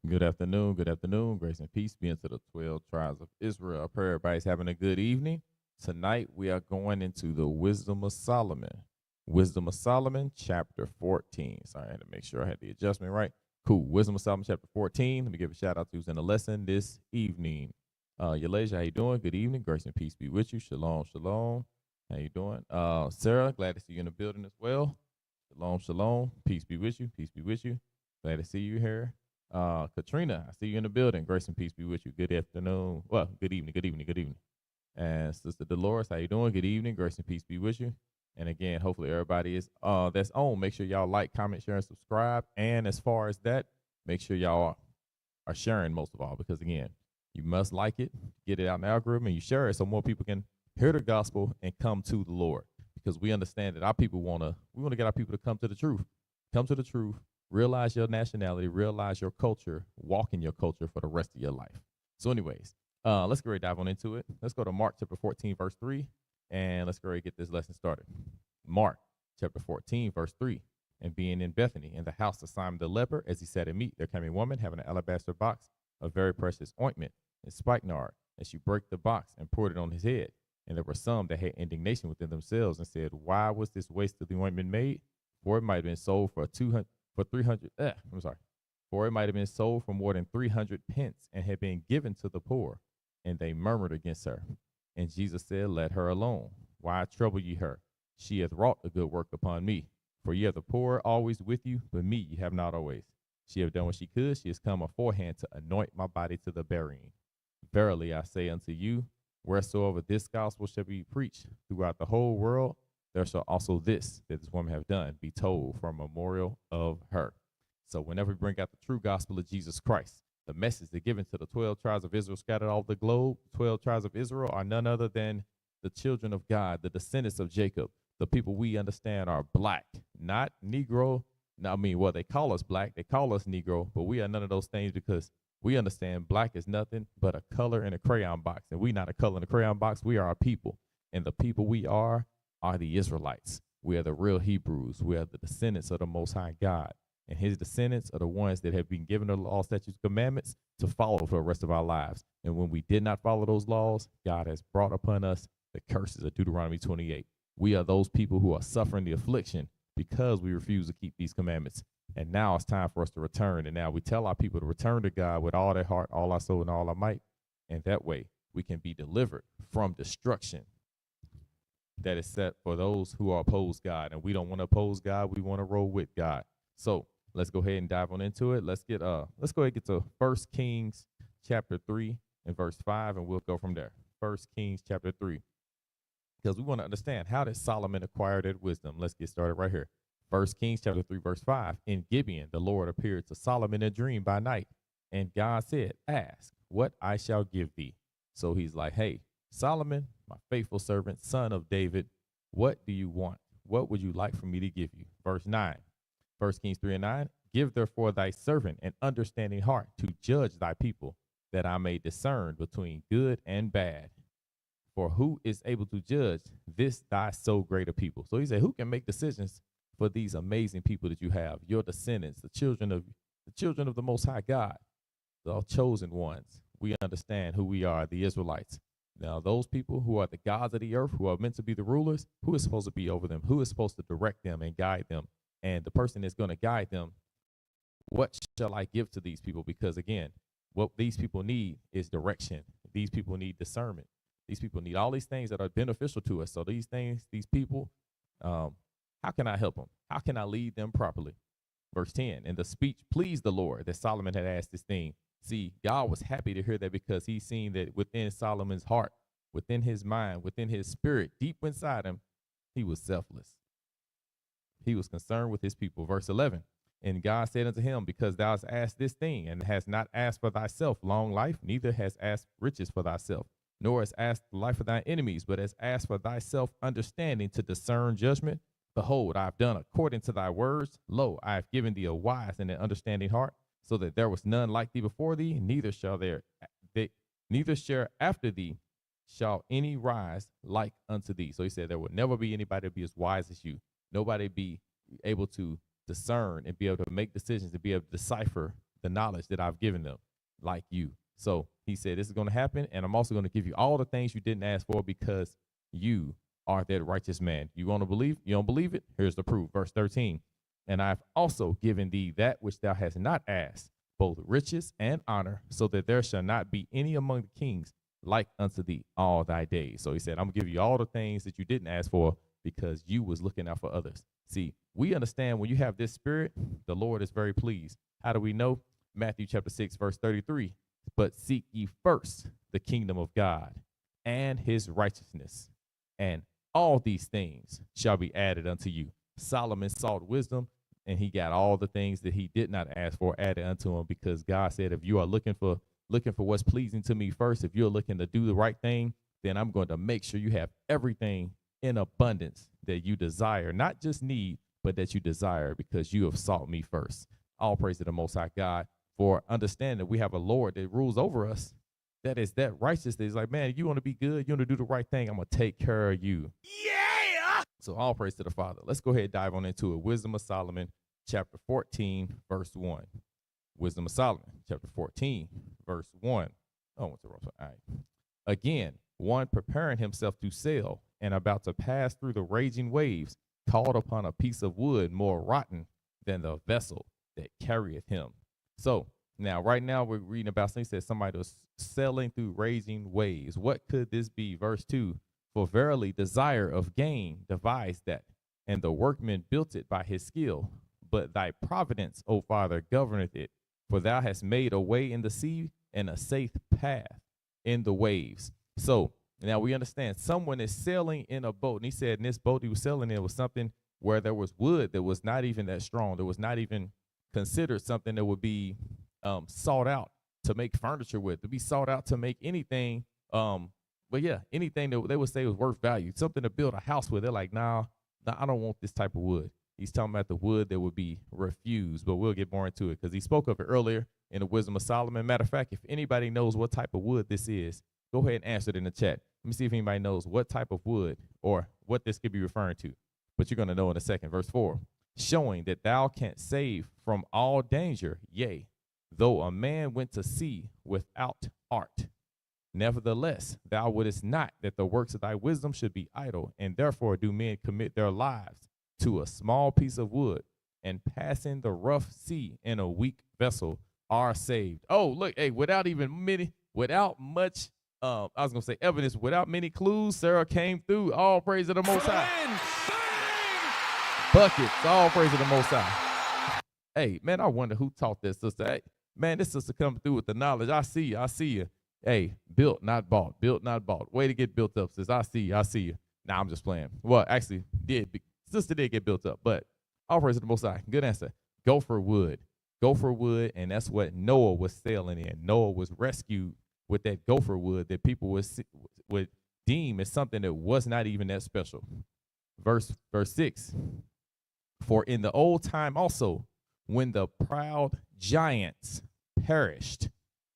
Good afternoon. Good afternoon. Grace and peace be unto the 12 tribes of Israel. I pray everybody's having a good evening. Tonight we are going into the Wisdom of Solomon. Wisdom of Solomon, chapter 14. Sorry, I had to make sure I had the adjustment right. Cool. Wisdom of Solomon, chapter 14. Let me give a shout out to who's in the lesson this evening. Yalasia, how you doing? Good evening. Grace and peace be with you. Shalom, shalom. How you doing? Sarah, glad to see you in the building as well. Shalom, shalom. Peace be with you. Peace be with you. Glad to see you here. Katrina, I see you in the building. Grace and peace be with you. Good afternoon. Well, good evening. Good evening. Good evening. And Sister Dolores, how you doing? Good evening. Grace and peace be with you. And again, hopefully everybody is that's on. Make sure y'all like, comment, share, and subscribe. And as far as that, make sure y'all are sharing most of all, because again, you must like it, get it out in the algorithm, and you share it so more people can hear the gospel and come to the Lord. Because we understand that our people we want to get our people to come to the truth. Come to the truth, realize your nationality, realize your culture, walk in your culture for the rest of your life. So, anyways, let's go ahead and dive on into it. Let's go to Mark chapter 14, verse 3, and let's go ahead and get this lesson started. Mark chapter 14, verse 3. And being in Bethany, in the house of Simon the leper, as he sat at meat, there came a woman having an alabaster box of very precious ointment and spikenard, and she brake the box and poured it on his head. And there were some that had indignation within themselves and said, why was this waste of the ointment made? For it might have been sold for 300. I'm sorry. For it might have been sold for more than 300 pence and had been given to the poor. And they murmured against her. And Jesus said, let her alone. Why trouble ye her? She hath wrought a good work upon me. For ye have the poor always with you, but me ye have not always. She hath done what she could. She has come aforehand to anoint my body to the burying. Verily I say unto you, wheresoever this gospel shall be preached throughout the whole world, there shall also this that this woman have done be told for a memorial of her. So whenever we bring out the true gospel of Jesus Christ, the message that's given to the 12 tribes of Israel scattered all over the globe, 12 tribes of Israel are none other than the children of God, the descendants of Jacob, the people we understand are black, not Negro. Now, I mean, well, they call us black, they call us Negro, but we are none of those things because we understand black is nothing but a color in a crayon box. And we not a color in a crayon box. We are our people. And the people we are the Israelites. We are the real Hebrews. We are the descendants of the Most High God. And his descendants are the ones that have been given the law, statutes, commandments to follow for the rest of our lives. And when we did not follow those laws, God has brought upon us the curses of Deuteronomy 28. We are those people who are suffering the affliction because we refuse to keep these commandments. And now it's time for us to return. And now we tell our people to return to God with all their heart, all our soul, and all our might. And that way we can be delivered from destruction that is set for those who are opposed God. And we don't want to oppose God. We want to roll with God. So let's go ahead and dive on into it. Let's go ahead and get to 1 Kings chapter 3 and verse 5, and we'll go from there. 1 Kings chapter 3. Because we want to understand, how did Solomon acquire that wisdom? Let's get started right here. 1 Kings chapter 3, verse 5. In Gibeon, the Lord appeared to Solomon in a dream by night. And God said, ask what I shall give thee. So he's like, hey, Solomon, my faithful servant, son of David, what do you want? What would you like for me to give you? Verse 9, 1 Kings 3 and 9. Give therefore thy servant an understanding heart to judge thy people, that I may discern between good and bad. For who is able to judge this thy so great a people? So he said, who can make decisions for these amazing people that you have, your descendants, the children of the Most High God, the chosen ones? We understand who we are, the Israelites. Now, those people who are the gods of the earth, who are meant to be the rulers, who is supposed to be over them? Who is supposed to direct them and guide them? And the person that's going to guide them, what shall I give to these people? Because again, what these people need is direction. These people need discernment. These people need all these things that are beneficial to us. So these things, these people, how can I help them? How can I lead them properly? Verse 10, and the speech pleased the Lord that Solomon had asked this thing. See, God was happy to hear that, because he's seen that within Solomon's heart, within his mind, within his spirit, deep inside him, he was selfless. He was concerned with his people. Verse 11, and God said unto him, because thou hast asked this thing, and hast not asked for thyself long life, neither hast asked riches for thyself, nor hast asked the life of thine enemies, but hast asked for thyself understanding to discern judgment. Behold, I have done according to thy words. Lo, I have given thee a wise and an understanding heart, so that there was none like thee before thee, neither shall after thee shall any rise like unto thee. So he said there will never be anybody to be as wise as you. Nobody be able to discern and be able to make decisions and be able to decipher the knowledge that I've given them, like you. So he said, this is going to happen, and I'm also going to give you all the things you didn't ask for because you are that righteous man. You want to believe? You don't believe it? Here's the proof. Verse 13. And I've also given thee that which thou hast not asked, both riches and honor, so that there shall not be any among the kings like unto thee all thy days. So he said, I'm going to give you all the things that you didn't ask for because you was looking out for others. See, we understand when you have this spirit, the Lord is very pleased. How do we know? Matthew chapter 6, verse 33. But seek ye first the kingdom of God and his righteousness, and all these things shall be added unto you. Solomon sought wisdom, and he got all the things that he did not ask for added unto him, because God said, if you are looking for what's pleasing to me first, if you're looking to do the right thing, then I'm going to make sure you have everything in abundance that you desire, not just need, but that you desire, because you have sought me first. All praise to the Most High God for understanding that we have a Lord that rules over us, that is that righteous, that is like, man, you want to be good, you want to do the right thing, I'm going to take care of you. Yeah! So all praise to the Father. Let's go ahead and dive on into it. Wisdom of Solomon, chapter 14, verse 1. Wisdom of Solomon, chapter 14, verse 1. Oh, what's the wrong one? All right. Again, one preparing himself to sail and about to pass through the raging waves, called upon a piece of wood more rotten than the vessel that carrieth him. So now, right now, we're reading about something that says somebody was sailing through raging waves. What could this be? Verse 2. For verily desire of gain devised that, and the workman built it by his skill. But thy providence, O Father, governeth it. For thou hast made a way in the sea and a safe path in the waves. So now we understand someone is sailing in a boat. And he said in this boat he was sailing in was something where there was wood that was not even that strong. There was not even considered something that would be sought out to make furniture with, to be sought out to make anything. But yeah, anything that they would say was worth value, something to build a house with. They're like, nah, I don't want this type of wood. He's talking about the wood that would be refused, but we'll get more into it because he spoke of it earlier in the Wisdom of Solomon. Matter of fact, if anybody knows what type of wood this is, go ahead and answer it in the chat. Let me see if anybody knows what type of wood or what this could be referring to. But you're going to know in a second. Verse 4, showing that thou canst save from all danger, yea, though a man went to sea without art. Nevertheless, thou wouldest not that the works of thy wisdom should be idle, and therefore do men commit their lives to a small piece of wood, and passing the rough sea in a weak vessel are saved. Oh, look, hey, without much, I was going to say evidence, without many clues, Sarah came through. All praise to the Most High. Buckets, all praise to the Most High. Hey, man, I wonder who taught this sister. Hey, man, this sister coming through with the knowledge. I see you. Hey, built, not bought. Built, not bought. Way to get built up, sis. I see you. Nah, I'm just playing. Well, actually, sister did get built up, but all praise to the Most High. Good answer. Gopher wood, and that's what Noah was sailing in. Noah was rescued with that gopher wood that people would deem as something that was not even that special. Verse 6. For in the old time also, when the proud giants perished,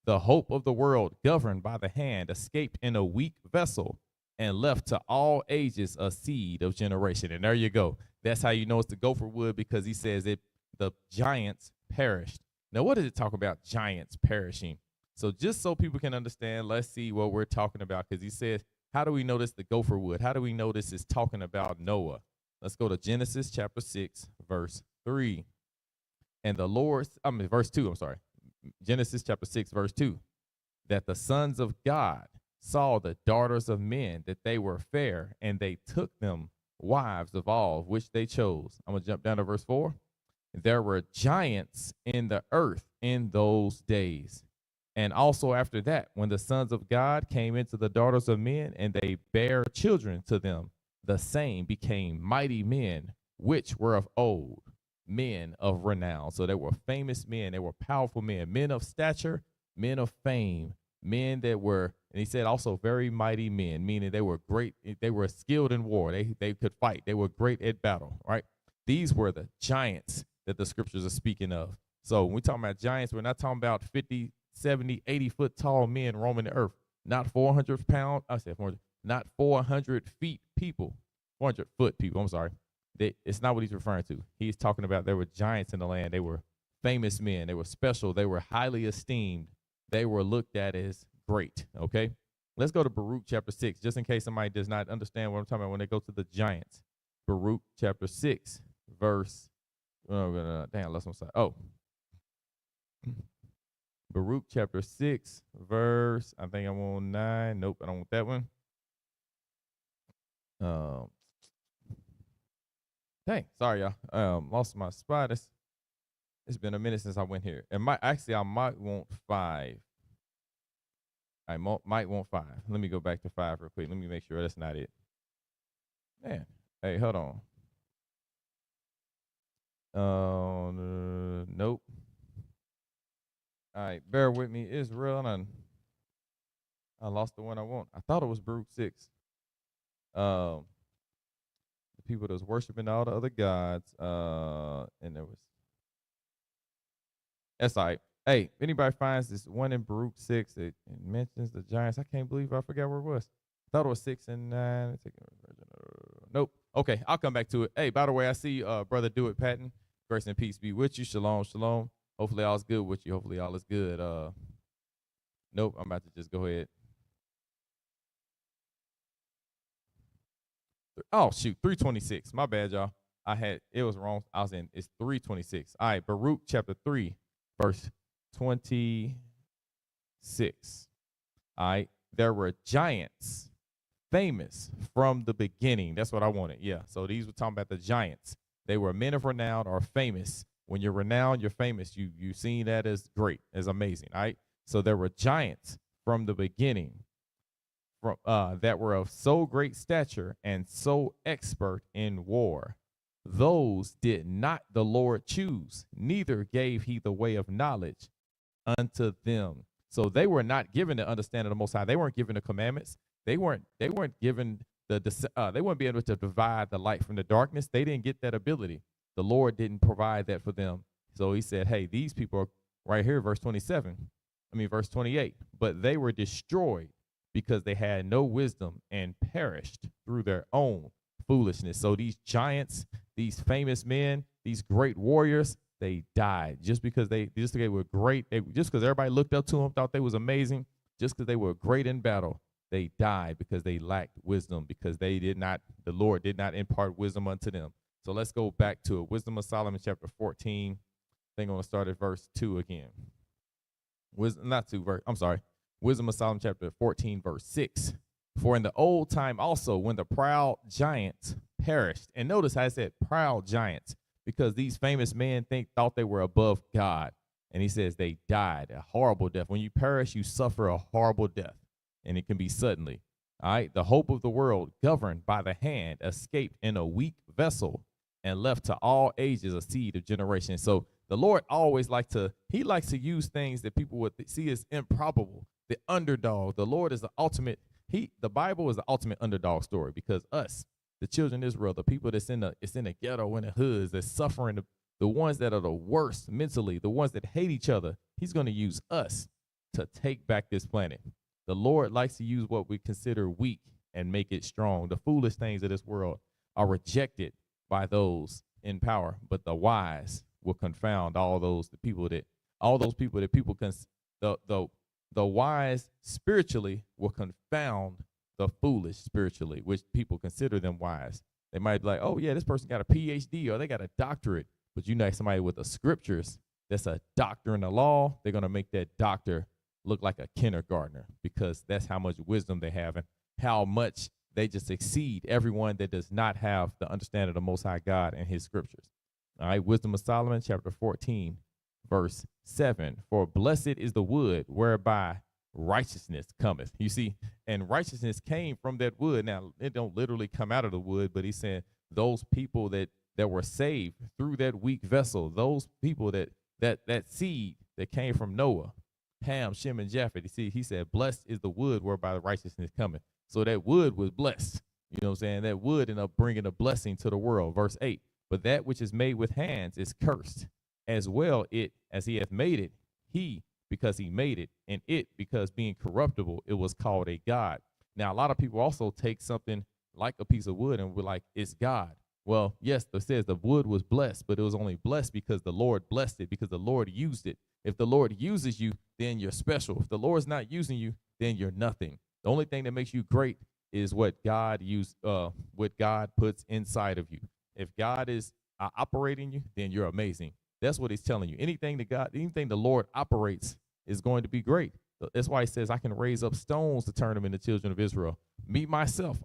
the hope of the world, governed by the hand, escaped in a weak vessel and left to all ages a seed of generation. And there you go. That's how you know it's the gopher wood, because he says the giants perished. Now, what does it talk about giants perishing? So just so people can understand, let's see what we're talking about, because he says, how do we know this the gopher wood? How do we know this is talking about Noah? Let's go to Genesis chapter 6, verse 3. And verse 2, I'm sorry. Genesis chapter 6, verse 2, that the sons of God saw the daughters of men, that they were fair, and they took them wives of all which they chose. I'm going to jump down to verse 4. There were giants in the earth in those days. And also after that, when the sons of God came into the daughters of men, and they bare children to them, the same became mighty men, which were of old, men of renown. So they were famous men. They were powerful men, men of stature, men of fame, men that were, and he said also very mighty men, meaning they were great. They were skilled in war. They could fight. They were great at battle, right? These were the giants that the scriptures are speaking of. So when we talk about giants, we're not talking about 50, 70, 80 foot tall men roaming the earth, not 400 pound. I said 400, not 400 feet people, 400 foot people. I'm sorry. It's not what he's referring to. He's talking about there were giants in the land. They were famous men. They were special. They were highly esteemed. They were looked at as great. Okay. Let's go to Baruch chapter 6, just in case somebody does not understand what I'm talking about when they go to the giants. Baruch chapter 6, verse, dang, I lost my side. Oh. Baruch chapter 6, verse, I think I'm on 9. Nope, I don't want that one. Dang, sorry, y'all. Lost my spot. It's been a minute since I went here. And I might want 5. I might want 5. Let me go back to 5 real quick. Let me make sure that's not it. Man, hey, hold on. Nope. All right, bear with me, Israel. I lost the one I want. I thought it was Baruch 6. The people that was worshiping all the other gods. And there was. That's all right. Hey, if anybody finds this one in Baruch 6, it mentions the giants. I can't believe I forgot where it was. I thought it was 6 and 9. Nope. Okay, I'll come back to it. Hey, by the way, I see Brother Dewitt Patton. Grace and peace be with you. Shalom, shalom. Hopefully all is good with you. Hopefully all is good. Nope, I'm about to just go ahead. Oh, shoot, 326. My bad, y'all. It was wrong. It's 326. All right, Baruch chapter 3, verse 26. All right, there were giants famous from the beginning. That's what I wanted. Yeah, so these were talking about the giants. They were men of renown or famous. When you're renowned, you're famous. You seen that as great, as amazing. All right, so there were giants from the beginning that were of so great stature and so expert in war. Those did not the Lord choose, neither gave he the way of knowledge unto them. So they were not given the understanding of the Most High. They weren't given the commandments. They weren't given they wouldn't be able to divide the light from the darkness. They didn't get that ability. The Lord didn't provide that for them. So he said, hey, these people are right here, verse 28. But they were destroyed because they had no wisdom and perished through their own foolishness. So these giants, these famous men, these great warriors, they died just because they were great. Just because everybody looked up to them, thought they was amazing, just because they were great in battle, they died because they lacked wisdom, because the Lord did not impart wisdom unto them. So let's go back to it. Wisdom of Solomon, chapter 14. I think I'm going to start at verse 2 again. Wisdom of Solomon, chapter 14, verse 6. For in the old time also, when the proud giants perished, and notice how I said proud giants, because these famous men thought they were above God. And he says they died a horrible death. When you perish, you suffer a horrible death, and it can be suddenly. All right, the hope of the world, governed by the hand, escaped in a weak vessel and left to all ages a seed of generation. So the Lord always likes to use things that people would see as improbable. The underdog. The Lord is the ultimate. The Bible is the ultimate underdog story, because us, the children of Israel, the people that's in the ghetto, in the hoods, that's suffering, the ones that are the worst mentally, the ones that hate each other, he's going to use us to take back this planet. The Lord likes to use what we consider weak and make it strong. The foolish things of this world are rejected by those in power, but the wise will confound the wise spiritually will confound the foolish spiritually, which people consider them wise. They might be like, oh yeah, this person got a PhD or they got a doctorate, but you know, somebody with the scriptures that's a doctor in the law, they're going to make that doctor look like a kindergartner, because that's how much wisdom they have and how much they just exceed everyone that does not have the understanding of the Most High God and his scriptures. All right, Wisdom of Solomon, chapter 14, verse 7. For blessed is the wood whereby righteousness cometh. You see, and righteousness came from that wood. Now, it don't literally come out of the wood, but he's saying those people that were saved through that weak vessel, those people that seed that came from Noah, Ham, Shem, and Japheth. You see, he said, blessed is the wood whereby the righteousness cometh. So that wood was blessed. You know what I'm saying? That wood ended up bringing a blessing to the world. Verse 8, but that which is made with hands is cursed, as well it as he hath made it, he because he made it, and it because being corruptible, it was called a god. Now, a lot of people also take something like a piece of wood and we're like, it's God. Well, yes, it says the wood was blessed, but it was only blessed because the Lord blessed it, because the Lord used it. If the Lord uses you, then you're special. If the Lord's not using you, then you're nothing. The only thing that makes you great is what God puts inside of you. If God is operating you, then you're amazing. That's what he's telling you. Anything the Lord operates is going to be great. That's why he says, I can raise up stones to turn them into children of Israel. Me, myself,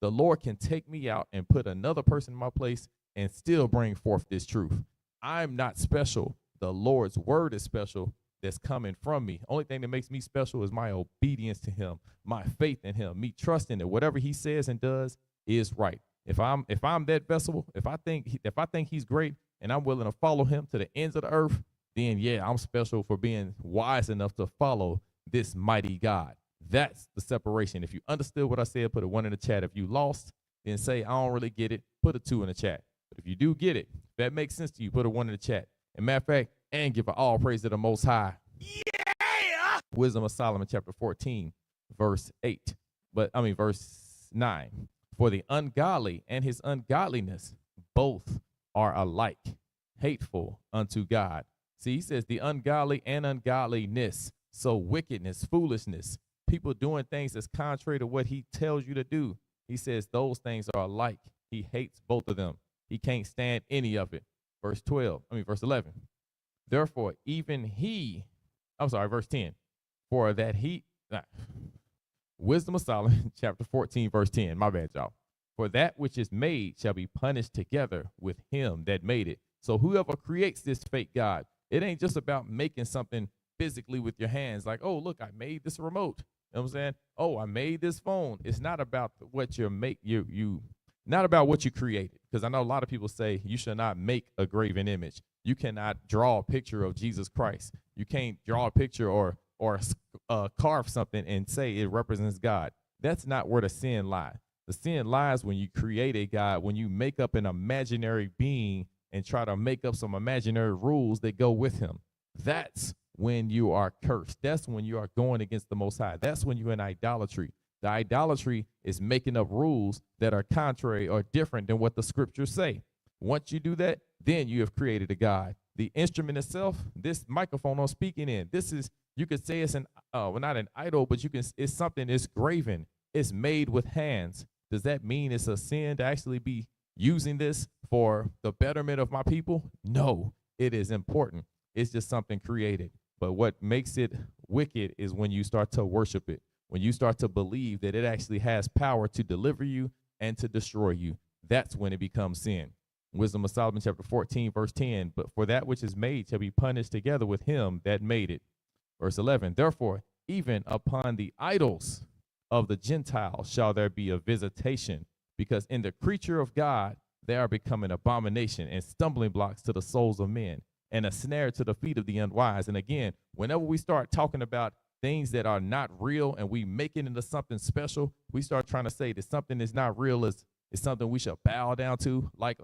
the Lord can take me out and put another person in my place and still bring forth this truth. I'm not special. The Lord's word is special that's coming from me. Only thing that makes me special is my obedience to him, my faith in him, me trusting that whatever he says and does is right. If I'm that vessel, if I think he's great and I'm willing to follow him to the ends of the earth, then yeah, I'm special for being wise enough to follow this mighty God. That's the separation. If you understood what I said, put a 1 in the chat. If you lost, then say, I don't really get it, put a 2 in the chat. But if you do get it, if that makes sense to you, put a 1 in the chat. And matter of fact, and give all praise to the Most High. Yeah! Wisdom of Solomon, chapter 14, verse 9. For the ungodly and his ungodliness, both are alike, hateful unto God. See, he says the ungodly and ungodliness. So wickedness, foolishness, people doing things that's contrary to what he tells you to do. He says those things are alike. He hates both of them. He can't stand any of it. Verse 11. Therefore, verse 10. For that Wisdom of Solomon, chapter 14, verse 10. My bad, y'all. For that which is made shall be punished together with him that made it. So whoever creates this fake God, it ain't just about making something physically with your hands. Like, oh, look, I made this remote. You know what I'm saying? Oh, I made this phone. It's not about what not about what you created. Because I know a lot of people say you should not make a graven image. You cannot draw a picture of Jesus Christ. You can't draw a picture or carve something and say it represents God. That's not where the sin lies. The sin lies when you create a God, when you make up an imaginary being and try to make up some imaginary rules that go with him. That's when you are cursed. That's when you are going against the Most High. That's when you're in idolatry. The idolatry is making up rules that are contrary or different than what the scriptures say. Once you do that, then you have created a God. The instrument itself, this microphone I'm speaking in, you could say it's not an idol, but it's something that's graven. It's made with hands. Does that mean it's a sin to actually be using this for the betterment of my people? No, it is important. It's just something created. But what makes it wicked is when you start to worship it, when you start to believe that it actually has power to deliver you and to destroy you. That's when it becomes sin. Wisdom of Solomon, chapter 14, verse 10. But for that which is made shall be punished together with him that made it. Verse 11. Therefore, even upon the idols of the Gentiles shall there be a visitation, because in the creature of God they are becoming abomination and stumbling blocks to the souls of men, and a snare to the feet of the unwise. And again, whenever we start talking about things that are not real and we make it into something special, we start trying to say that something that's not real is something we should bow down to, like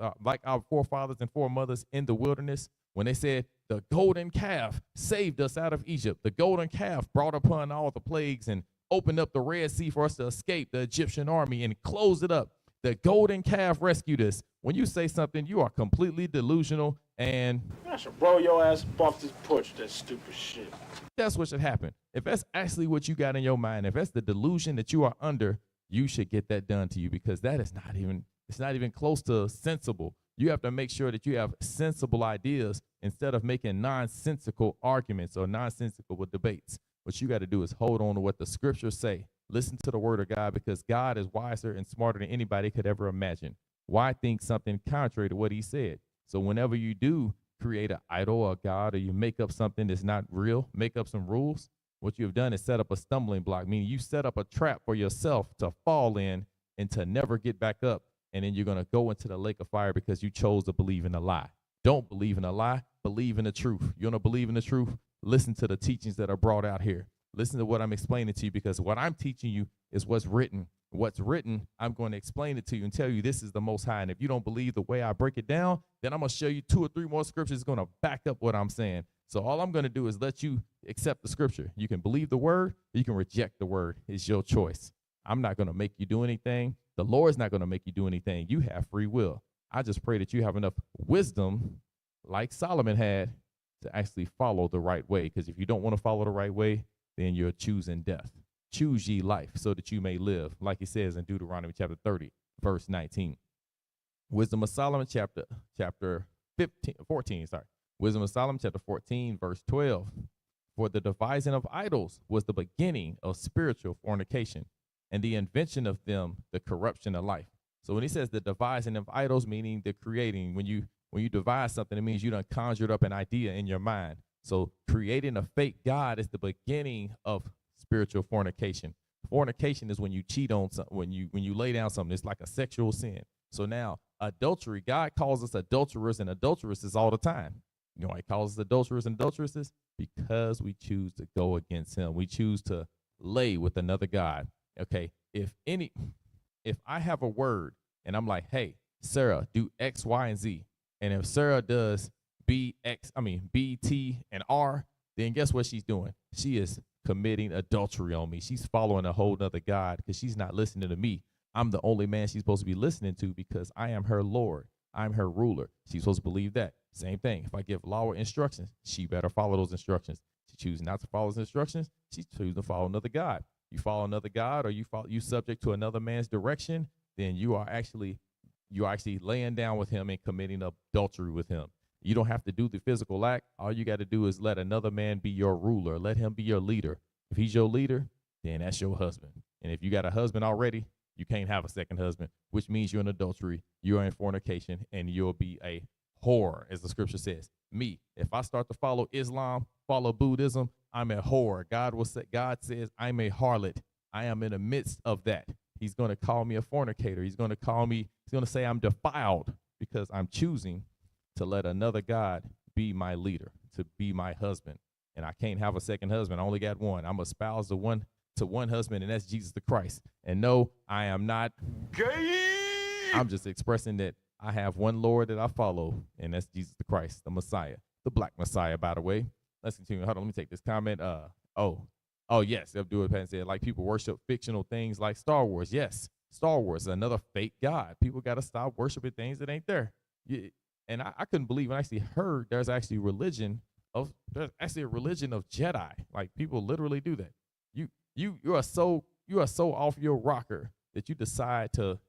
our forefathers and foremothers in the wilderness, when they said the golden calf saved us out of Egypt. The golden calf brought upon all the plagues and opened up the Red Sea for us to escape the Egyptian army and closed it up. The golden calf rescued us. When you say something, you are completely delusional, and I should blow your ass off this porch, that stupid shit. That's what should happen. If that's actually what you got in your mind, if that's the delusion that you are under, you should get that done to you, because that is it's not even close to sensible. You have to make sure that you have sensible ideas instead of making nonsensical arguments or nonsensical debates. What you got to do is hold on to what the scriptures say. Listen to the word of God, because God is wiser and smarter than anybody could ever imagine. Why think something contrary to what he said? So whenever you do create an idol or God, or you make up something that's not real, make up some rules, what you have done is set up a stumbling block, meaning you set up a trap for yourself to fall in and to never get back up. And then you're going to go into the lake of fire because you chose to believe in a lie. Don't believe in a lie. Believe in the truth. You want to believe in the truth? Listen to the teachings that are brought out here. Listen to what I'm explaining to you, because what I'm teaching you is what's written. What's written, I'm going to explain it to you and tell you this is the Most High. And if you don't believe the way I break it down, then I'm going to show you 2 or 3 more scriptures going to back up what I'm saying. So all I'm going to do is let you accept the scripture. You can believe the word, or you can reject the word. It's your choice. I'm not going to make you do anything. The Lord's not going to make you do anything. You have free will. I just pray that you have enough wisdom, like Solomon had, to actually follow the right way. Because if you don't want to follow the right way, then you're choosing death. Choose ye life so that you may live, like he says in Deuteronomy chapter 30, verse 19. Wisdom of Solomon chapter 14. Wisdom of Solomon chapter 14, verse 12. For the devising of idols was the beginning of spiritual fornication, and the invention of them the corruption of life. So when he says the devising of idols, meaning the creating, when you devise something, it means you done conjured up an idea in your mind. So creating a fake God is the beginning of spiritual fornication. Fornication is when you cheat on something, when you lay down something. It's like a sexual sin. So now adultery, God calls us adulterers and adulteresses all the time. You know why he calls us adulterers and adulteresses? Because we choose to go against him. We choose to lay with another God. Okay, if I have a word and I'm like, hey, Sarah, do X, Y, and Z. And if Sarah does B, T, and R, then guess what she's doing? She is committing adultery on me. She's following a whole nother God because she's not listening to me. I'm the only man she's supposed to be listening to because I am her Lord. I'm her ruler. She's supposed to believe that. Same thing. If I give law or instructions, she better follow those instructions. She chooses not to follow those instructions, she's choosing to follow another God. You follow another God, or you subject to another man's direction, then you are actually laying down with him and committing adultery with him. You don't have to do the physical act. All you got to do is let another man be your ruler. Let him be your leader. If he's your leader, then that's your husband. And if you got a husband already, you can't have a second husband, which means you're in adultery, you're in fornication, and you'll be a whore, as the scripture says. Me, if I start to follow Islam, follow Buddhism, I'm a whore. God says I'm a harlot. I am in the midst of that. He's going to call me a fornicator. He's going to say I'm defiled because I'm choosing to let another God be my leader, to be my husband. And I can't have a second husband. I only got one. I'm espoused to one husband, and that's Jesus the Christ. And no, I am not gay. I'm just expressing that I have one Lord that I follow, and that's Jesus the Christ, the Messiah, the Black Messiah, by the way. Let's continue. Hold on, let me take this comment. Yes, Abdul Patton said, like, people worship fictional things like Star Wars. Yes, Star Wars is another fake God. People got to stop worshiping things that ain't there. And I couldn't believe when I actually heard there's actually a religion of Jedi. Like, people literally do that. You are so off your rocker that you decide to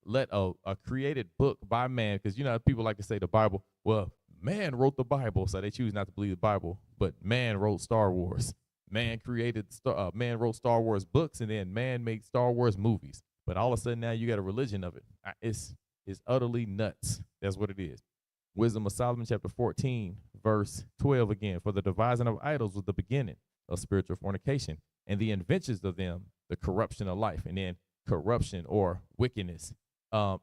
let a created book by man, because people like to say the Bible, well, man wrote the Bible, so they choose not to believe the Bible, but man wrote Star Wars. Man wrote Star Wars books, and then man made Star Wars movies. But all of a sudden now you got a religion of it. It's utterly nuts. That's what it is. Wisdom of Solomon chapter 14, verse 12 again. For the devising of idols was the beginning of spiritual fornication, and the inventions of them, the corruption of life. And then corruption or wickedness.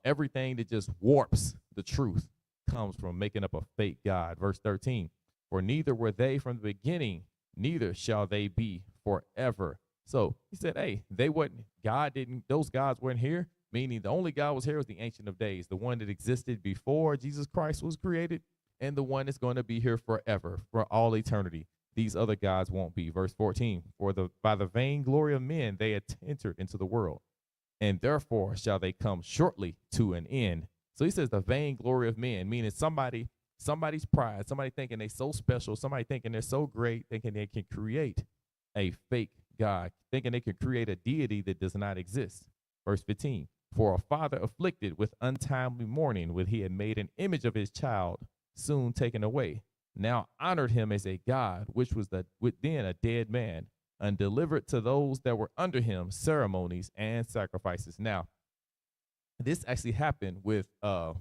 Everything that just warps the truth comes from making up a fake God. Verse 13, for neither were they from the beginning, neither shall they be forever. So he said, hey, those gods weren't here, meaning the only God was here was the Ancient of Days, the one that existed before Jesus Christ was created, and the one that's going to be here forever, for all eternity. These other gods won't be. Verse 14, by the vain glory of men they had entered into the world, and therefore shall they come shortly to an end. So he says the vain glory of men, meaning somebody's pride, somebody thinking they're so special, somebody thinking they're so great, thinking they can create a fake God, thinking they can create a deity that does not exist. Verse 15, for a father afflicted with untimely mourning when he had made an image of his child soon taken away, now honored him as a God, which was then a dead man, and delivered to those that were under him ceremonies and sacrifices. Now, this actually happened with the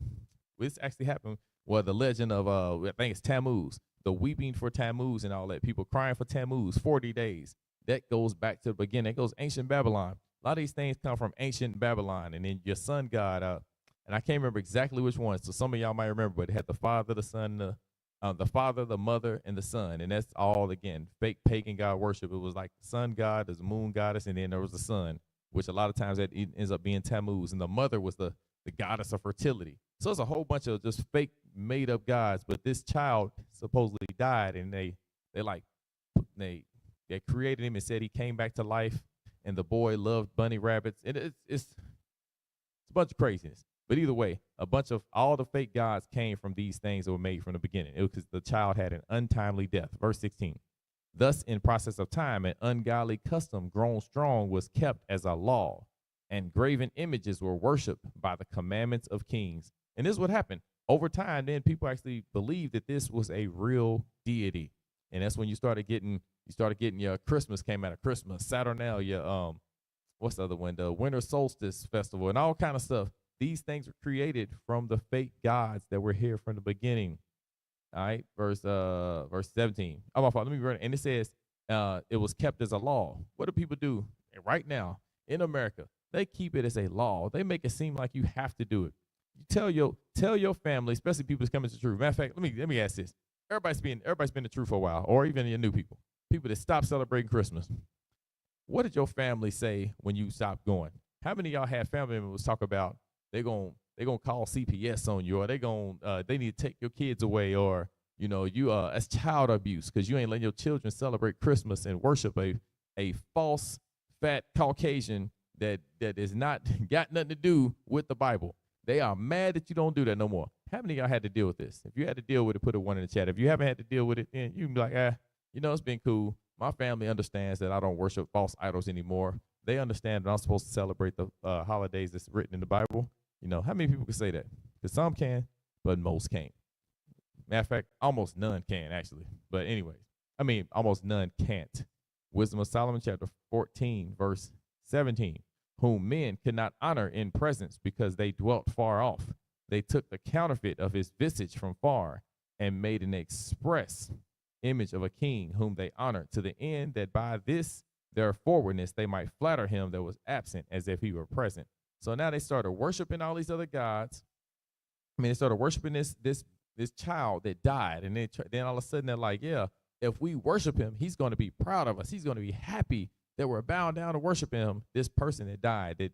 legend of I think it's Tammuz, the weeping for Tammuz and all that, people crying for Tammuz 40 days. That goes back to the beginning. It goes ancient Babylon. A lot of these things come from ancient Babylon. And then your sun god, and I can't remember exactly which one, so some of y'all might remember, but it had the Father, the Son, the Father, the Mother, and the Son. And that's all, again, fake pagan god worship. It was like the sun god, there's a moon goddess, and then there was the sun, which a lot of times that ends up being Tammuz. And the mother was the goddess of fertility. So it's a whole bunch of just fake made up gods. But this child supposedly died, and they created him and said he came back to life, and the boy loved bunny rabbits. It's a bunch of craziness. But either way, a bunch of all the fake gods came from these things that were made from the beginning. It was because the child had an untimely death. Verse 16. Thus, in process of time, an ungodly custom grown strong was kept as a law, and graven images were worshipped by the commandments of kings. And this is what happened. Over time, then people actually believed that this was a real deity. And that's when you started getting your Christmas came out of Christmas, Saturnalia, what's the other one? The Winter Solstice Festival and all kind of stuff. These things were created from the fake gods that were here from the beginning. All right, verse 17. Oh, my fault. Let me read it. And it says, it was kept as a law. What do people do right now in America? They keep it as a law. They make it seem like you have to do it. You tell your family, especially people that's coming to the truth. Matter of fact, let me ask this. Everybody's been the truth for a while, or even your new people that stop celebrating Christmas. What did your family say when you stopped going? How many of y'all had family members talk about they're gonna call CPS on you, or they need to take your kids away, or as child abuse because you ain't letting your children celebrate Christmas and worship a false fat Caucasian that is not got nothing to do with the Bible. They are mad that you don't do that no more. How many of y'all had to deal with this? If you had to deal with it, put a 1 in the chat. If you haven't had to deal with it, then you can be like, it's been cool. My family understands that I don't worship false idols anymore. They understand that I'm supposed to celebrate the holidays that's written in the Bible. How many people can say that? Because some can, but most can't. Matter of fact, almost none can, actually. But anyways, almost none can't. Wisdom of Solomon, chapter 14, verse 17. Whom men could not honor in presence because they dwelt far off. They took the counterfeit of his visage from far and made an express image of a king whom they honored, to the end that by this their forwardness they might flatter him that was absent as if he were present. So now they started worshiping all these other gods. They started worshiping this child that died, and then all of a sudden they're like, yeah, if we worship him, he's going to be proud of us. He's going to be happy that we're bowing down to worship him. This person that died,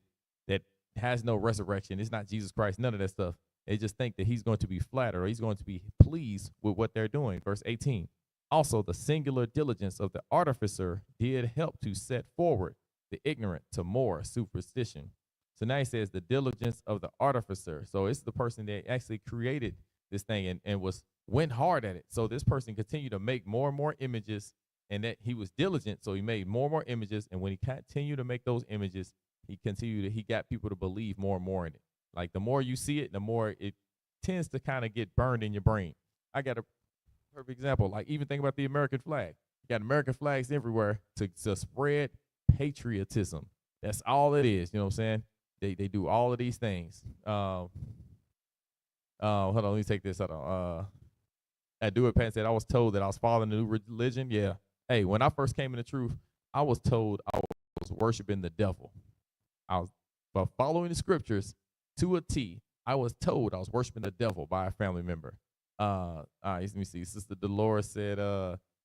that has no resurrection, it's not Jesus Christ, none of that stuff. They just think that he's going to be flattered, or he's going to be pleased with what they're doing. Verse 18. Also, the singular diligence of the artificer did help to set forward the ignorant to more superstition. So now he says the diligence of the artificer. So it's the person that actually created this thing and went hard at it. So this person continued to make more and more images, and that he was diligent. So he made more and more images. And when he continued to make those images, he got people to believe more and more in it. Like the more you see it, the more it tends to kind of get burned in your brain. I got a perfect example. Like even think about the American flag. You got American flags everywhere to spread patriotism. That's all it is. You know what I'm saying? They do all of these things. Hold on, let me take this. Hold on. I do it. Pat said I was told that I was following a new religion. Yeah. Hey, when I first came in the truth, I was told I was worshiping the devil. But following the scriptures to a T, I was told I was worshiping the devil by a family member. Let me see. Sister Dolores said,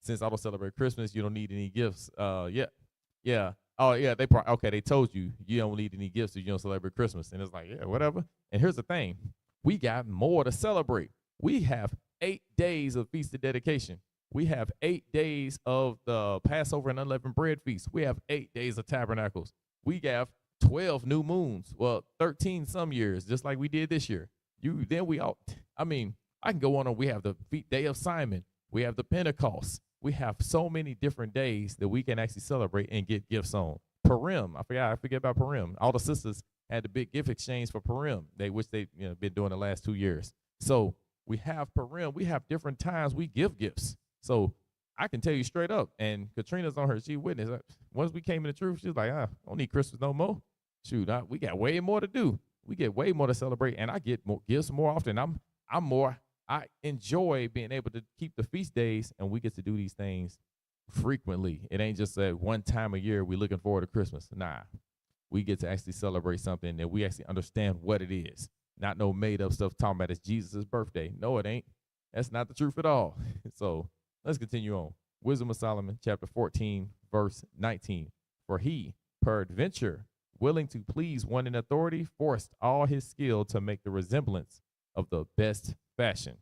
since I don't celebrate Christmas, you don't need any gifts. Yeah. Oh, yeah, they told you don't need any gifts if you don't celebrate Christmas. And it's like, yeah, whatever. And here's the thing. We got more to celebrate. We have 8 days of Feast of Dedication. We have 8 days of the Passover and Unleavened Bread Feast. We have 8 days of Tabernacles. We have 12 new moons. Well, 13 some years, just like we did this year. I can go on. We have the Day of Simon. We have the Pentecost. We have so many different days that we can actually celebrate and get gifts on. Purim, I forget about Purim. All the sisters had the big gift exchange for Purim, which they've been doing the last 2 years. So we have Purim. We have different times we give gifts. So I can tell you straight up, and Katrina's on her, she witnessed. Once we came in the truth, she was like, I don't need Christmas no more. Shoot, we got way more to do. We get way more to celebrate, and I get more gifts more often. I enjoy being able to keep the feast days, and we get to do these things frequently. It ain't just that one time a year we looking forward to Christmas. Nah, we get to actually celebrate something that we actually understand what it is. Not no made-up stuff talking about it's Jesus' birthday. No, it ain't. That's not the truth at all. So let's continue on. Wisdom of Solomon, chapter 14, verse 19. For he, peradventure, willing to please one in authority, forced all his skill to make the resemblance of the best fashion.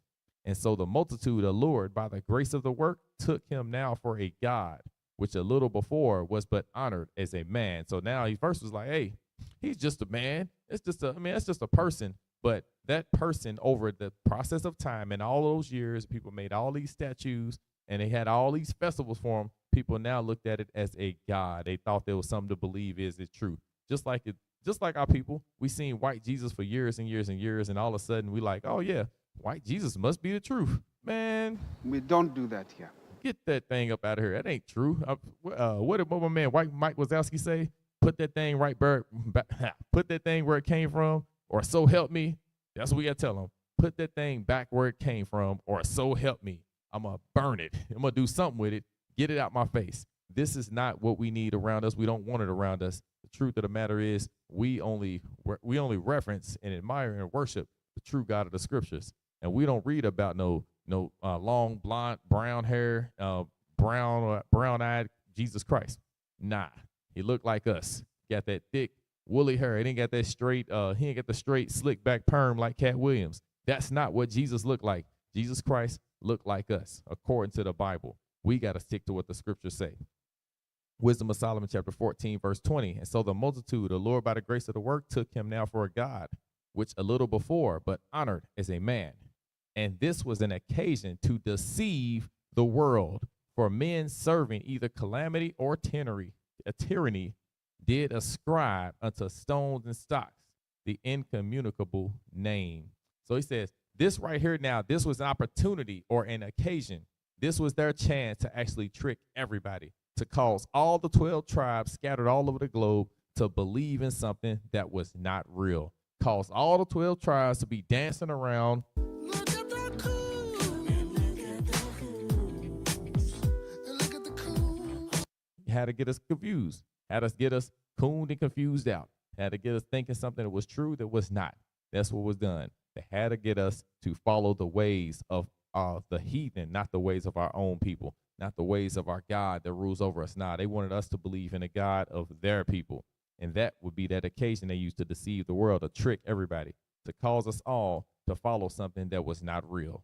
And so the multitude, allured by the grace of the work, took him now for a god, which a little before was but honored as a man. So now he first was like, hey, he's just a man. That's just a person. But that person, over the process of time and all those years, people made all these statues and they had all these festivals for him. People now looked at it as a god. They thought there was something to believe. Is it true? Just like our people, we seen white Jesus for years and years and years, and all of a sudden we like, oh yeah, white Jesus must be the truth. Man, We don't do that here. get that thing up out of here. That ain't true. What did my man White Mike Wazowski say? Put that thing right where put that thing where it came from, or so help me. That's what we gotta tell them. Put that thing back where it came from, or so help me. I'm gonna burn it. I'm gonna do something with it. Get it out my face. This is not what we need around us. We don't want it around us. The truth of the matter is, we only reference and admire and worship the true God of the Scriptures, and we don't read about no long blonde brown hair, brown-eyed Jesus Christ. Nah, he looked like us. Got that thick woolly hair. He ain't got that straight. He ain't got the straight slick back perm like Cat Williams. That's not what Jesus looked like. Jesus Christ looked like us, according to the Bible. We got to stick to what the Scriptures say. Wisdom of Solomon, chapter 14, verse 20. And so the multitude, the Lord by the grace of the work, took him now for a God, which a little before, but honored as a man. And this was an occasion to deceive the world, for men serving either calamity or tyranny did ascribe unto stones and stocks the incommunicable name. So he says, this right here now, this was an opportunity or an occasion. This was their chance to actually trick everybody, to cause all the 12 tribes scattered all over the globe to believe in something that was not real. Cause all the 12 tribes to be dancing around. Look at the cool. Look at the cool. Had to get us confused. Had us get us cooned and confused out. Had to get us thinking something that was true that was not. That's what was done. They had to get us to follow the ways of the heathen, not the ways of our own people, not the ways of our God that rules over us. Nah, they wanted us to believe in a God of their people. And that would be that occasion they used to deceive the world, to trick everybody, to cause us all to follow something that was not real,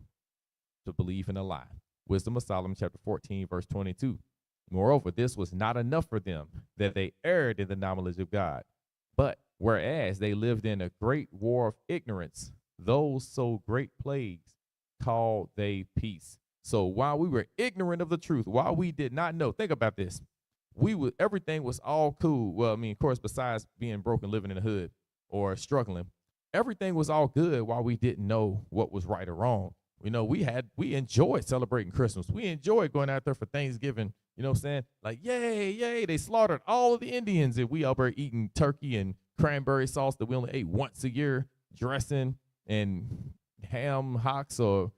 to believe in a lie. Wisdom of Solomon, chapter 14, verse 22. Moreover, this was not enough for them, that they erred in the knowledge of God. But whereas they lived in a great war of ignorance, those so great plagues called they peace. So while we were ignorant of the truth, while we did not know, think about this. Everything was all cool. Well, I mean, of course, besides being broken, living in the hood or struggling, everything was all good while we didn't know what was right or wrong. We enjoyed celebrating Christmas. We enjoyed going out there for Thanksgiving. You know what I'm saying? Like, yay, yay. They slaughtered all of the Indians, and we out there eating turkey and cranberry sauce that we only ate once a year, dressing and ham hocks or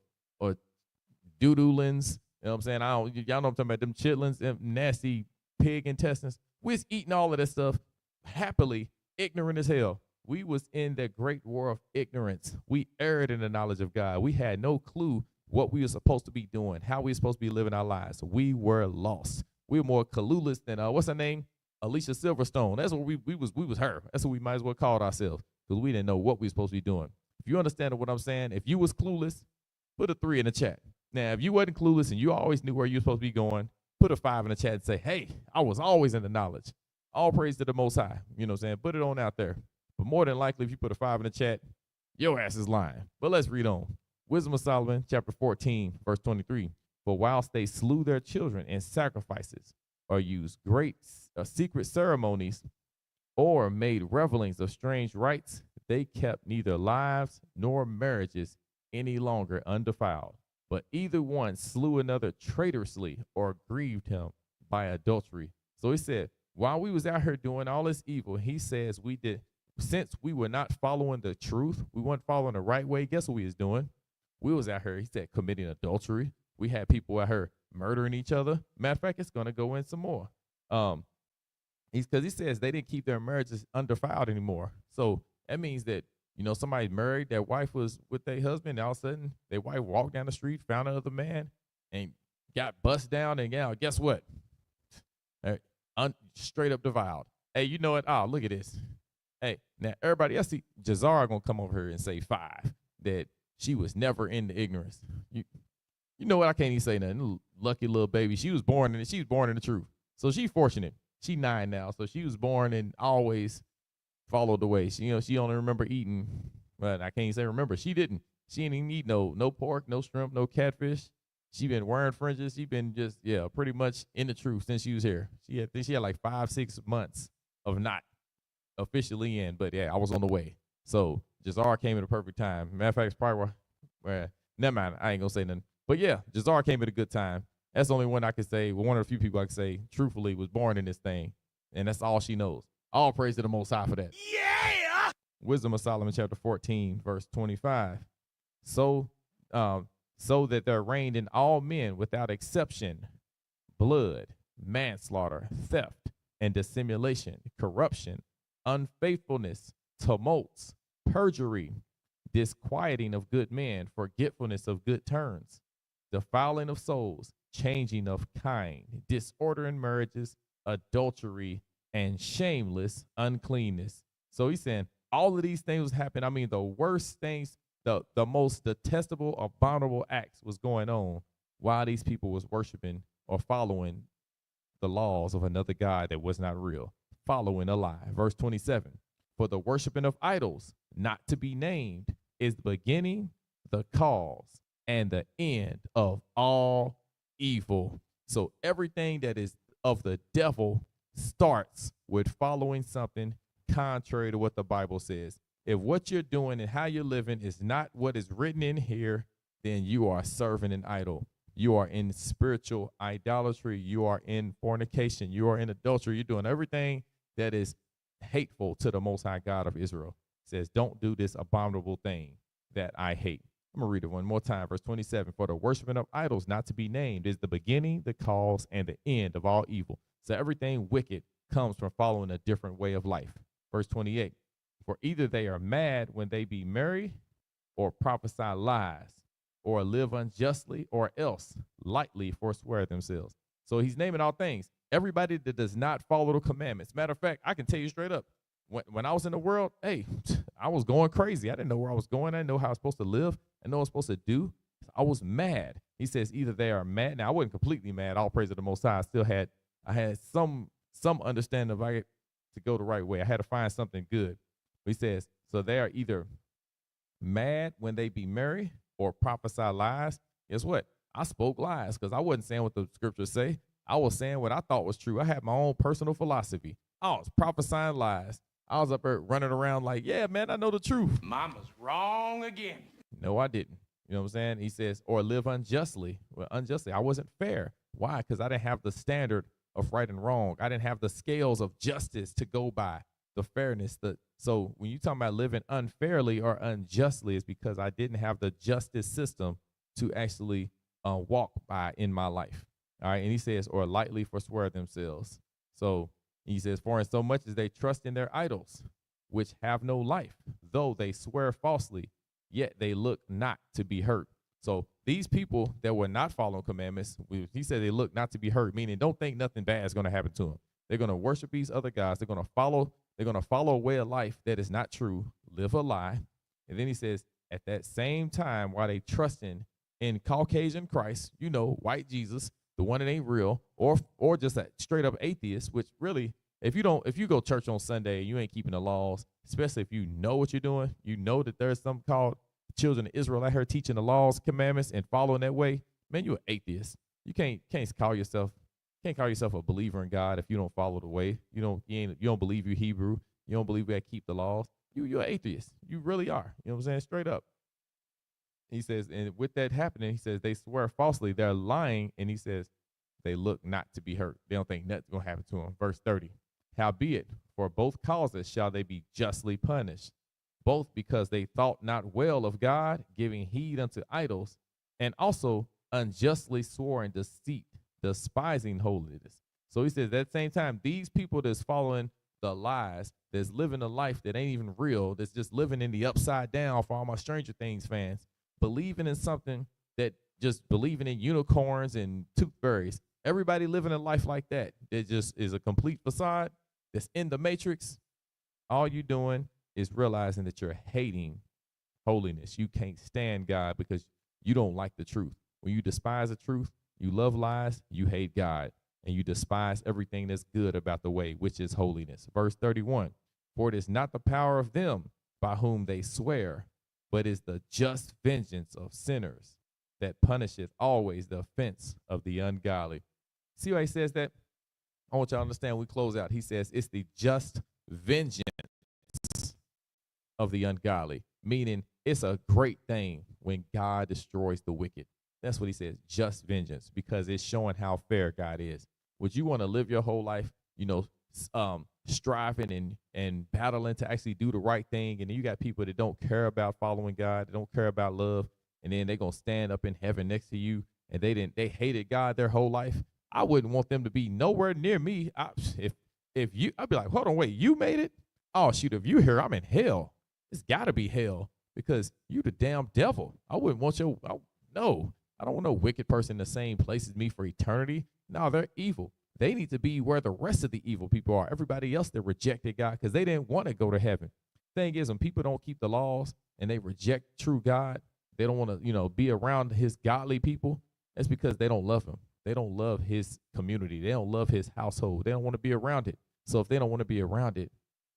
doodlings. You know what I'm saying? Y'all know what I'm talking about, them chitlins, them nasty pig intestines. We was eating all of that stuff happily, ignorant as hell. We was in the great war of ignorance. We erred in the knowledge of God. We had no clue what we were supposed to be doing, how we were supposed to be living our lives. We were lost. We were more clueless than what's her name? Alicia Silverstone. That's what we was her. That's what we might as well called ourselves, because we didn't know what we were supposed to be doing. If you understand what I'm saying, if you was clueless, put a 3 in the chat. Now, if you wasn't clueless and you always knew where you were supposed to be going, put a 5 in the chat and say, hey, I was always in the knowledge. All praise to the Most High. You know what I'm saying? Put it on out there. But more than likely, if you put a 5 in the chat, your ass is lying. But let's read on. Wisdom of Solomon, chapter 14, verse 23. For whilst they slew their children in sacrifices, or used great secret ceremonies, or made revelings of strange rites, they kept neither lives nor marriages any longer undefiled. But either one slew another traitorously or grieved him by adultery. So he said, while we was out here doing all this evil, he says we did, since we were not following the truth, we weren't following the right way, guess what we was doing? We was out here, he said, committing adultery. We had people out here murdering each other. Matter of fact, it's going to go in some more. Because he says they didn't keep their marriages undefiled anymore. So that means that, somebody married, their wife was with their husband, and all of a sudden their wife walked down the street, found another man, and got bust down, and guess what? Straight up defiled. Hey, you know what? Oh, look at this. Hey, now everybody else, see, Jazara gonna come over here and say 5, that she was never in the ignorance. You know what? I can't even say nothing. Lucky little baby. She was born in the truth. So she's fortunate. She 9 now, so she was born and always followed the way. She only remember eating But I can't even say remember. She didn't even eat no pork, no shrimp, no catfish. She been wearing fringes. She been just, pretty much in the truth since she was here. I think she had like 5-6 months of not officially in, but yeah, I was on the way. So Jazar came at a perfect time. Matter of fact, it's probably where never mind, I ain't gonna say nothing. But yeah, Jazar came at a good time. That's the only one I could say, well, one of the few people I could say truthfully was born in this thing. And that's all she knows. All praise to the Most High for that. Yeah! Wisdom of Solomon, chapter 14, verse 25. So that there reigned in all men without exception blood, manslaughter, theft, and dissimulation, corruption, unfaithfulness, tumults, perjury, disquieting of good men, forgetfulness of good turns, defiling of souls, changing of kind, disorder in marriages, adultery, and shameless uncleanness. So he's saying all of these things was happening. I mean, the worst things, the most detestable, abominable acts was going on while these people was worshiping or following the laws of another God that was not real, following a lie. Verse 27, for the worshiping of idols not to be named is the beginning, the cause, and the end of all evil. So everything that is of the devil starts with following something contrary to what the Bible says. If what you're doing and how you're living is not what is written in here, then you are serving an idol. You are in spiritual idolatry. You are in fornication. You are in adultery. You're doing everything that is hateful to the Most High God of Israel. It says, don't do this abominable thing that I hate. I'm going to read it one more time. Verse 27, for the worshiping of idols not to be named is the beginning, the cause, and the end of all evil. So everything wicked comes from following a different way of life. Verse 28, for either they are mad when they be merry, or prophesy lies, or live unjustly, or else lightly forswear themselves. So he's naming all things. Everybody that does not follow the commandments. Matter of fact, I can tell you straight up, when I was in the world, hey, I was going crazy. I didn't know where I was going. I didn't know how I was supposed to live. I know what I was supposed to do. I was mad. He says either they are mad. Now, I wasn't completely mad. All praise to the Most High. I had some understanding of it to go the right way. I had to find something good. He says, so they are either mad when they be merry or prophesy lies. Guess what? I spoke lies because I wasn't saying what the scriptures say. I was saying what I thought was true. I had my own personal philosophy. I was prophesying lies. I was up there running around like, yeah, man, I know the truth. Mama's wrong again. No, I didn't. You know what I'm saying? He says, or live unjustly. Well, unjustly, I wasn't fair. Why? Because I didn't have the standard of right and wrong. I didn't have the scales of justice to go by, the fairness. So when you talk about living unfairly or unjustly, it's because I didn't have the justice system to actually walk by in my life. All right. And he says, or lightly forswear themselves. So he says, for in so much as they trust in their idols, which have no life, though they swear falsely, yet they look not to be hurt. So these people that were not following commandments, he said they look not to be hurt, meaning don't think nothing bad is going to happen to them. They're going to worship these other gods. They're going to follow a way of life that is not true, live a lie. And then he says, at that same time, while they trusting in Caucasian Christ, white Jesus, the one that ain't real, or just a straight up atheist, which really, if you go to church on Sunday and you ain't keeping the laws, especially if you know what you're doing, you know that there's something called children of Israel out here teaching the laws, commandments, and following that way, man, you're an atheist. You can't call yourself a believer in God if you don't follow the way. You don't believe you're Hebrew. You don't believe we have to keep the laws. You're an atheist. You really are. You know what I'm saying? Straight up. He says, and with that happening, he says they swear falsely. They're lying, and he says they look not to be hurt. They don't think nothing's going to happen to them. Verse 30, howbeit, for both causes shall they be justly punished, both because they thought not well of God, giving heed unto idols, and also unjustly swore in deceit, despising holiness. So he says at the same time, these people that's following the lies, that's living a life that ain't even real, that's just living in the upside down for all my Stranger Things fans, believing in something that just believing in unicorns and tooth fairies. Everybody living a life like that just is a complete facade that's in the matrix. All you doing is realizing that you're hating holiness. You can't stand God because you don't like the truth. When you despise the truth, you love lies, you hate God, and you despise everything that's good about the way, which is holiness. Verse 31, for it is not the power of them by whom they swear, but is the just vengeance of sinners that punisheth always the offense of the ungodly. See why he says that? I want y'all to understand when we close out. He says it's the just vengeance of the ungodly, meaning it's a great thing when God destroys the wicked. That's what he says, just vengeance, because it's showing how fair God is. Would you want to live your whole life, striving and battling to actually do the right thing, and then you got people that don't care about following God, they don't care about love, and then they're gonna stand up in heaven next to you, and they hated God their whole life? I wouldn't want them to be nowhere near me. I'd be like, hold on, wait, you made it? Oh shoot, if you here, I'm in hell. It's gotta be hell because you the damn devil. I wouldn't want no. I don't want no wicked person in the same place as me for eternity. No, they're evil. They need to be where the rest of the evil people are. Everybody else that rejected God because they didn't want to go to heaven. Thing is, when people don't keep the laws and they reject true God, they don't want to, be around his godly people. That's because they don't love him. They don't love his community. They don't love his household. They don't want to be around it. So if they don't want to be around it,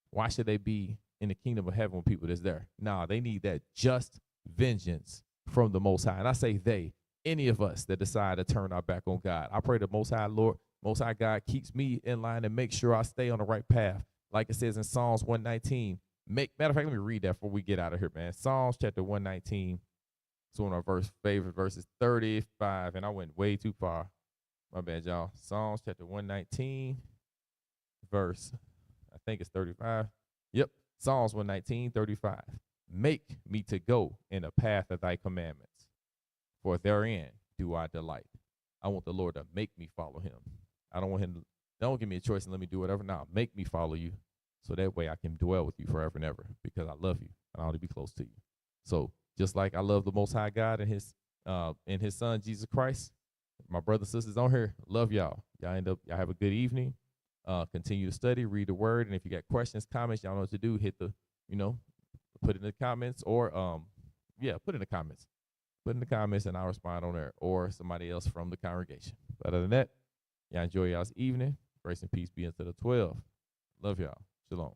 why should they be in the kingdom of heaven with people that's there? Nah, they need that just vengeance from the Most High. And I say they, any of us that decide to turn our back on God. I pray the Most High Lord, Most High God keeps me in line and make sure I stay on the right path. Like it says in Psalms 119. Matter of fact, let me read that before we get out of here, man. Psalms chapter 119. It's one of our favorite verses, 35. And I went way too far. My bad, y'all. Psalms chapter 119, verse, I think it's 35. Yep. Psalms 119, 35. Make me to go in the path of thy commandments, for therein do I delight. I want the Lord to make me follow him. I don't want him to, don't give me a choice and let me do whatever. Now, make me follow you so that way I can dwell with you forever and ever because I love you and I want to be close to you. So just like I love the Most High God and his son, Jesus Christ, my brothers and sisters on here, love y'all. Y'all have a good evening. Continue to study, read the word. And if you got questions, comments, y'all know what to do. Hit the, put it in the comments or, put it in the comments. Put in the comments and I'll respond on there or somebody else from the congregation. But other than that, y'all enjoy y'all's evening. Grace and peace be unto the 12. Love y'all. Shalom.